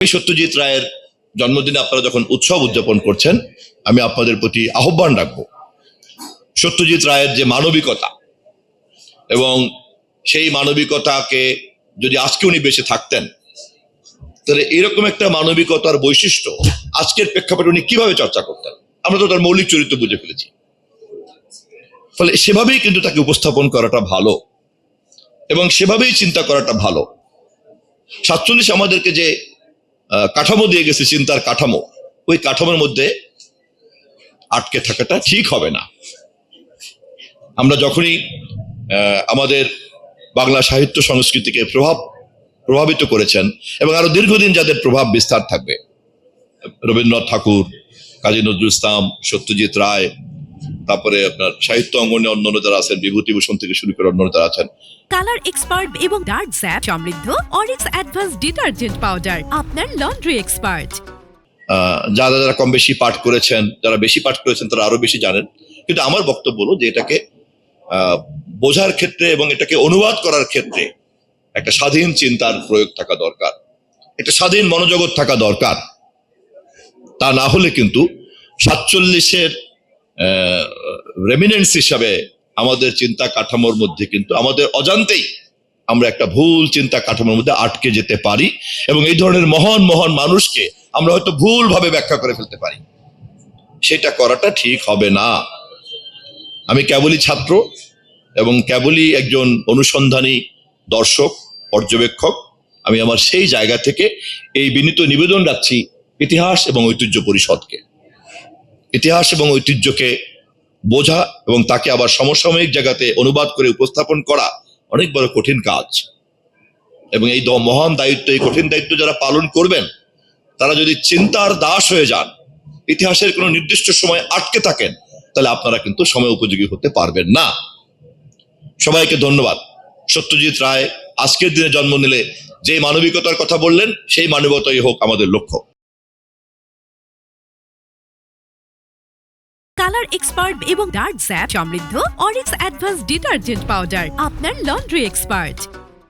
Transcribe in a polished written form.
সত্যজিৎ রায়ের জন্মদিনে আপনারা যখন উৎসব উদযাপন করছেন, আমি আপনাদের প্রতি আহ্বান রাখবো, সত্যজিৎ রায়ের যে মানবিকতা এবং সেই মানবিকতাকে যদি আজকে উনি বেঁচে থাকতেন, তাহলে এরকম একটা মানবিকতার বৈশিষ্ট্য আজকের প্রেক্ষাপটে উনি কিভাবে চর্চা করতেন। আমরা তো তার মৌলিক চরিত্র বুঝে ফেলেছি, ফলে সেভাবেই কিন্তু তাকে উপস্থাপন করাটা ভালো এবং সেভাবেই চিন্তা করাটা ভালো। 47 আমাদেরকে যে কাঠামো দিয়ে গেছে, চিন্তার কাঠামো, ওই কাঠামোর মধ্যে আটকে থাকাটা ঠিক হবে না। আমরা যখনই আমাদের বাংলা সাহিত্য সংস্কৃতিকে প্রভাবিত করেছেন এবং আরো দীর্ঘদিন যাদের প্রভাব বিস্তার থাকবে, রবীন্দ্রনাথ ঠাকুর, কাজী নজরুল ইসলাম, সত্যজিৎ রায়, তারপরে আপনার সাহিত্য অঙ্গনে অন্যান্য যারা আছেন, বিভূতিভূষণ থেকে শুরু করে অন্যান্য যারা আছেন, কালার এক্সপার্ট এবং ডার্ক স্যাপ সমৃদ্ধ অরিক্স অ্যাডভান্স ডিটারজেন্ট পাউডার, আপনার লন্ড্রি এক্সপার্ট। যারা যারা কম বেশি পাঠ করেছেন, যারা বেশি পাঠ করেছেন তারা আরো বেশি জানেন। কিন্তু আমার বক্তব্য হলো যে এটাকে বোঝার ক্ষেত্রে এবং এটাকে অনুবাদ করার ক্ষেত্রে একটা স্বাধীন চিন্তার প্রয়োগ থাকা দরকার, একটা স্বাধীন মনোজগৎ থাকা দরকার। তা না হলে কিন্তু 47-এর রেমিনেন্স হিসাবে আমাদের চিন্তা কাঠামোর মধ্যে কিন্তু আমাদের অজান্তেই আমরা একটা ভুল চিন্তা কাঠামোর মধ্যে আটকে যেতে পারি এবং এই ধরনের মহান মহান মানুষকে আমরা হয়তো ভুল ভাবে ব্যাখ্যা করে ফেলতে পারি। সেটা করাটা ঠিক হবে না। আমি কেবলই ছাত্র এবং কেবলই একজন অনুসন্ধানী দর্শক, পর্যবেক্ষক। আমি আমার সেই জায়গা থেকে এই বিনীত নিবেদন রাখছি ইতিহাস এবং ঐতিহ্য পরিষদকে, ইতিহাস এবং ঐতিহ্যকে বোঝা এবং তাকে আবার সমসাময়িক জায়গাতে অনুবাদ করে উপস্থাপন করা অনেক বড় কঠিন কাজ। এবং এই মহান দায়িত্ব, এই কঠিন দায়িত্ব যারা পালন করবেন, তারা যদি চিন্তার দাস হয়ে যান, ইতিহাসের কোনো নির্দিষ্ট সময় আটকে থাকেন, তাহলে আপনারা কিন্তু সময় উপযোগী হতে পারবেন না। সবাইকে ধন্যবাদ। সত্যজিৎ রায় আজকের দিনে জন্ম নিলে যে মানবিকতার কথা বললেন, সেই মানবতাই হোক আমাদের লক্ষ্য। কালার এক্সপার্ট এবং ডার্ক স্যাপ সমৃদ্ধ অরিক্স অ্যাডভান্স ডিটারজেন্ট পাউডার, আপনার লন্ড্রি এক্সপার্ট।